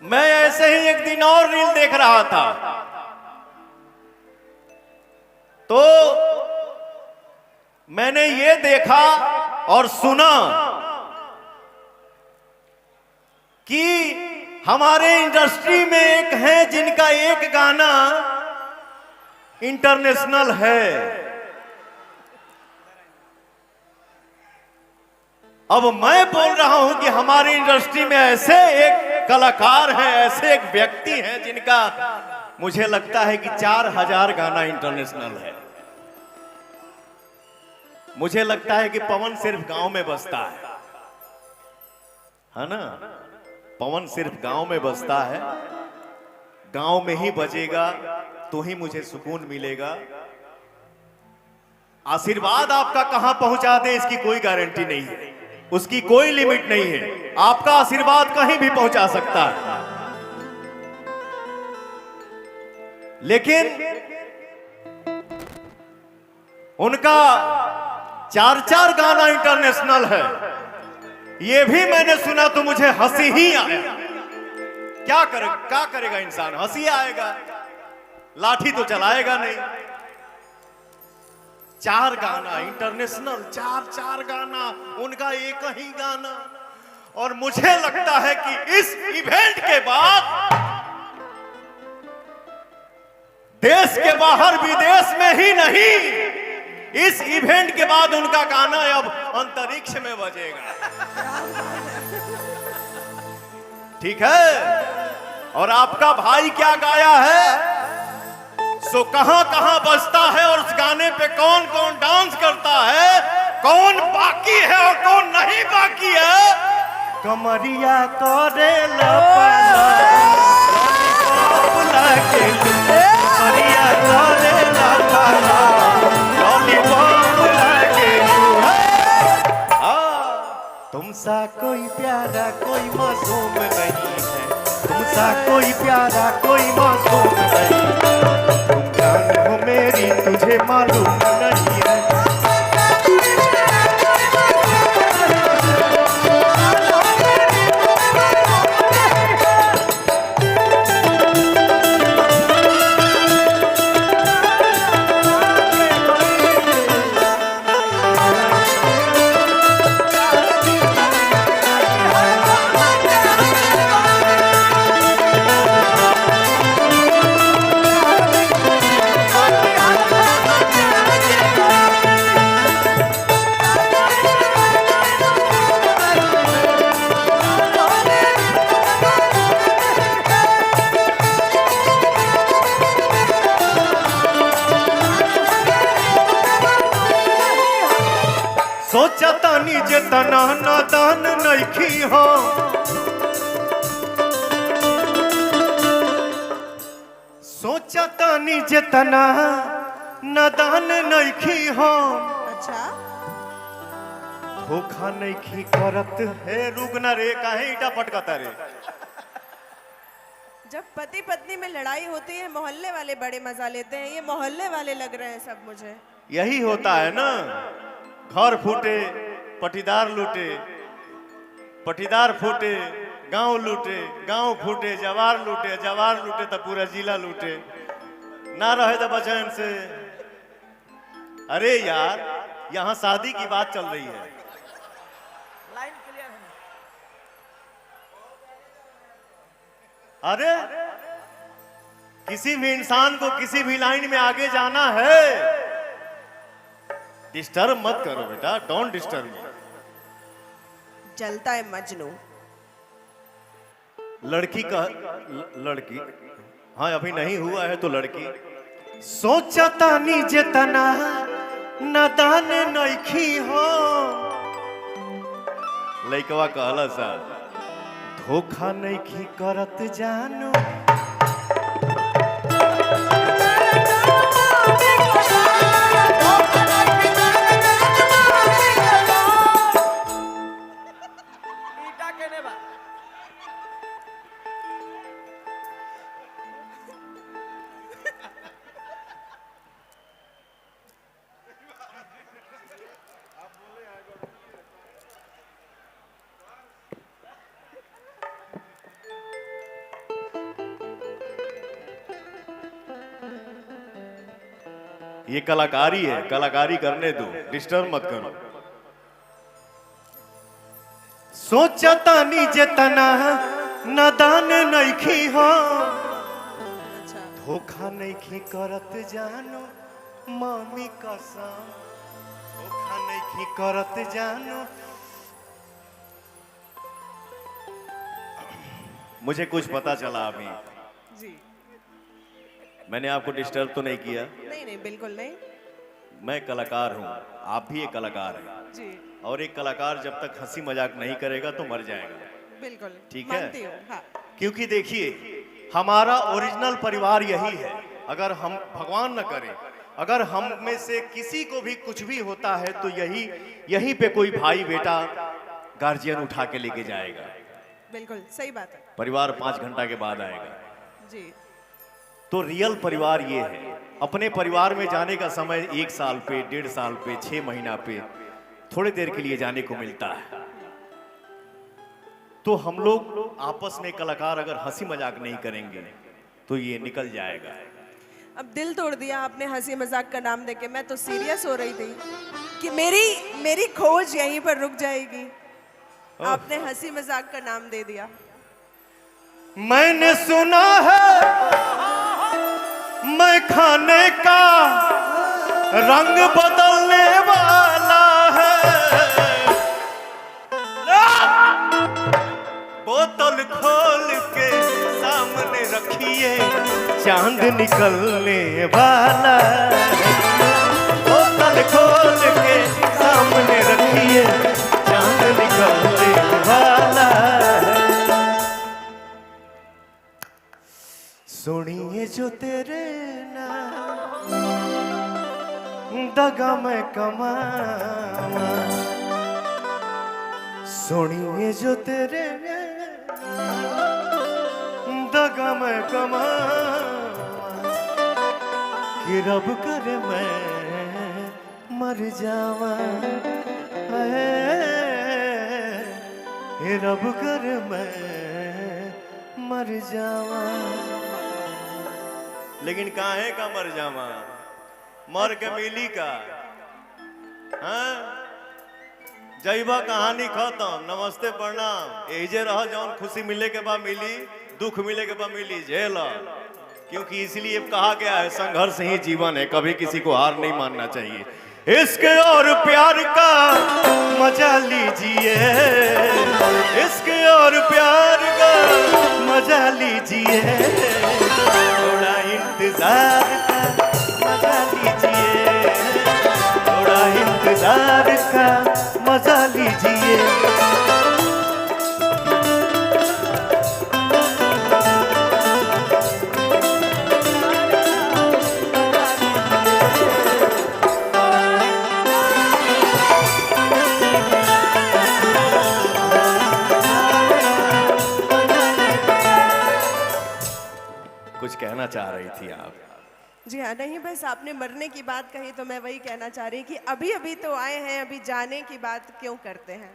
मैं ऐसे ही एक दिन और रील देख रहा था तो मैंने ये देखा और सुना कि हमारे इंडस्ट्री में एक है जिनका एक गाना इंटरनेशनल है। अब मैं बोल रहा हूं कि हमारी इंडस्ट्री में ऐसे एक कलाकार हैं, ऐसे एक व्यक्ति हैं जिनका मुझे लगता है कि 4000 गाना इंटरनेशनल है। मुझे लगता है कि पवन सिर्फ गांव में बसता है ना? पवन सिर्फ गांव में बसता है, गांव में ही बजेगा तो ही मुझे सुकून मिलेगा। आशीर्वाद आपका कहां पहुंचा दे इसकी कोई गारंटी नहीं है, उसकी कोई लिमिट नहीं है। आपका आशीर्वाद कहीं भी पहुंचा सकता है, लेकिन उनका 4 गाना इंटरनेशनल है। ये भी मैंने सुना तो मुझे हंसी ही आया। क्या करेगा इंसान? हंसी आएगा, लाठी तो चलाएगा नहीं। 4 गाना इंटरनेशनल, 4 गाना, उनका एक ही गाना। और मुझे लगता है कि इस इवेंट के बाद देश के बाहर विदेश में ही नहीं, इस इवेंट के बाद उनका गाना अब अंतरिक्ष में बजेगा। ठीक है? और आपका भाई क्या गाया है सो कहां कहां बजता है, और उस गाने पे कौन कौन डांस करता है, कौन बाकी है और कौन नहीं बाकी है। कमरिया करे तुमसा कोई प्यारा कोई मासूम नहीं है, तुमसा कोई प्यारा कोई मासूम नहीं है। तुम जान हो मेरी तुझे मालूम नहीं है। सोचतानी जेतना नादान नइखी हो, सोचतानी जेतना नादान नइखी हो। अच्छा, धोखा नइखी करत है रुगना रे, काहे ईटा पटकता रे। जब पति पत्नी में लड़ाई होती है मोहल्ले वाले बड़े मजा लेते हैं, ये मोहल्ले वाले लग रहे हैं सब मुझे। यही होता है ना, घर फूटे पटीदार लूटे, पटीदार फूटे गांव लूटे, गांव फूटे जवार लूटे, जवार लूटे तो पूरा जिला लूटे। ना रहे तो बचन से। अरे यार, यहां शादी की बात चल रही है। लाइन क्लियर है। अरे किसी भी इंसान को किसी भी लाइन में आगे जाना है, डिस्टर्ब मत करो बेटा, डोंट डिस्टर्ब मी। जलता है मजनू। लड़की का लड़की, हाँ अभी नहीं हुआ है तो लड़की। सोचता नी जेतना नादान नइखी हो। लइकवा कहला सा धोखा नइखी करत जानो। ये कलाकारी है, कलाकारी करने दो, डिस्टर्ब मत करो। सोचता नी जितना नदान नइखी हो, अच्छा धोखा नइखी करत जानो मम्मी कसम, धोखा नइखी करत जानो। मुझे कुछ पता चला अभी, जी। मैंने आपको डिस्टर्ब तो नहीं किया? नहीं नहीं बिल्कुल नहीं। मैं कलाकार हूँ, आप भी एक कलाकार हैं, जी और एक कलाकार जब तक हंसी मजाक नहीं करेगा तो मर जाएगा। बिल्कुल ठीक है? मानती हूँ, हाँ। क्योंकि देखिए, हमारा ओरिजिनल परिवार यही है। अगर हम, भगवान न करे, अगर हम में से किसी को भी कुछ भी होता है तो यहीं पे कोई भाई बेटा गार्जियन उठा के लेके जाएगा। बिल्कुल सही बात है। परिवार 5 घंटा के बाद आएगा। जी तो रियल परिवार ये है। अपने परिवार में जाने का समय 1 साल पे, 1.5 साल पे, 6 महीना पे, थोड़ी देर के लिए जाने को मिलता है। तो हम लोग आपस में कलाकार अगर हंसी मजाक नहीं करेंगे तो ये निकल जाएगा। अब दिल तोड़ दिया आपने हंसी मजाक का नाम देके। मैं तो सीरियस हो रही थी कि मेरी खोज यहीं पर रुक जाएगी। आपने हंसी मजाक का नाम दे दिया। मैंने सुना है मैं खाने का रंग बदलने वाला है, बोतल खोल के सामने रखिए चांद निकलने वाला है, बोतल खोल के सामने रखिए चांद निकलने वाला है। सुनिए जो तेरे नाम दगा मैं कमावा, सुनिए जो तेरे दगा मैं कमावा, कि रब करे मैं मर जावा, रब करे मैं मर जावा। लेकिन काहे का मर जावा, मर के मिली का? हाँ? जैबा कहानी खत्म, नमस्ते प्रणाम। एजे रह जौन खुशी मिले के बाद मिली, दुख मिले के बाद मिली, झेला। क्योंकि इसलिए कहा गया है संघर्ष ही जीवन है, कभी किसी को हार नहीं मानना चाहिए। इश्क और प्यार का मजा लीजिए, इश्क और प्यार का मजा लीजिए, थोड़ा इंतजार का मजा लीजिए, थोड़ा इंतजार का मजा लीजिए। कुछ कहना चाह रही थी आप? जी हाँ, नहीं बस आपने मरने की बात कही तो मैं वही कहना चाह रही कि अभी अभी तो आए हैं, अभी जाने की बात क्यों करते हैं।